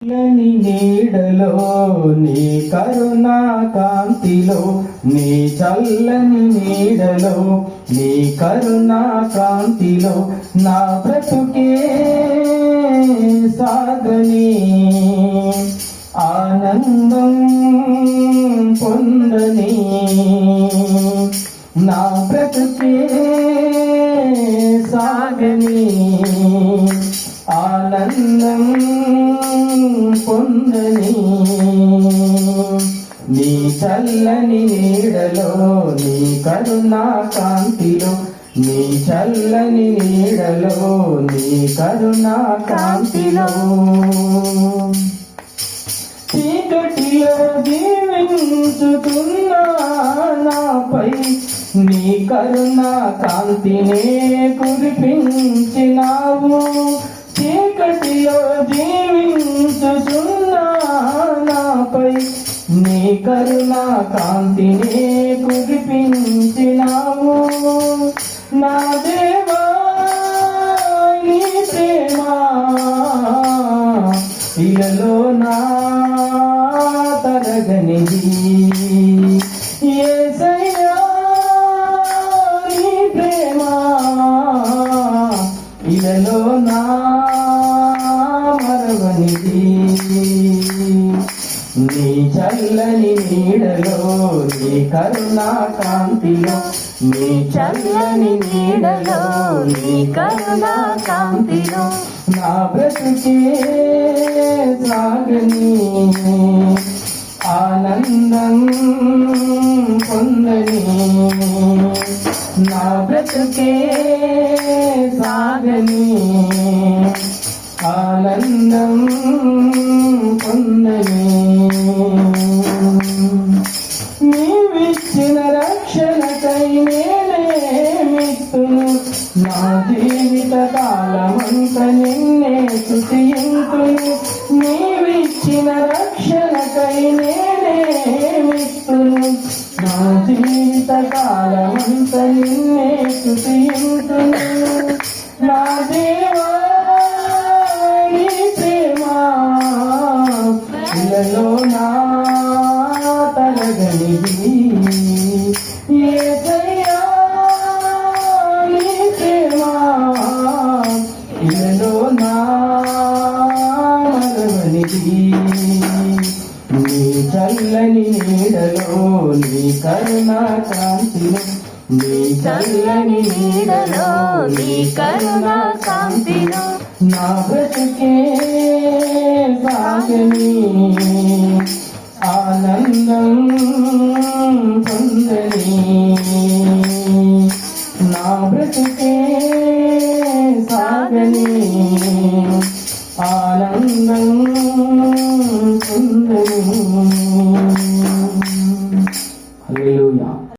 నీడలో నీ కరుణా కాంతిలో నీ చల్లని నీడలో నీ కరుణా కాంతిలో నా బ్రతుకే సాగని ఆనందం పొందని నా బ్రతుకే సాగని ఆనందం పొందని నీ చల్లని నీడలో నీ కరుణా కాంతిలో నీ చల్లని నీడలో నీ కరుణా కాంతిలో చీకటిలో జీవించుతున్నా నాపై నీ కరుణా కాంతినే కురిపించినావు. చీకటిలో జీవించుతున్నా నాపై నీ కరుణా కాంతినే కురిపించినావు. నా దేవా నీ ప్రేమ ఇలలో నా తరగనిది. యేసయ్యా నీ ప్రేమ ఇలలో నా మరవనిది. నీ చల్లని నీడలో నీ కరుణా కాంతిలో నీ చల్లని నీడలో నీ కరుణా కాంతిలో నా బ్రతుకే సాగని ఆనందం పొందని నా బ్రతుకే సాగని ఆనందం పొందని నీవిచ్చిన రక్షణకై నేనేమిత్తును. నా జీవిత కాలమంత నిన్నే స్తుతింతును. నీవిచ్చిన రక్షణకై నేనేమిత్తును. నా జీవిత కాలమంత నిన్నే స్తుతింతును. నా దేవా నీ ప్రేమ ఇలలో నా తరగనిది. యేసయ్యా నీ ప్రేమ ఇలలో నా మరవనిది. నీ చల్లని నీడలో నీ కరుణా కాంతిలో నీ చల్లని నీడలో నీ కరుణా కాంతిలో నా బ్రతుకే సాగని ఆనందం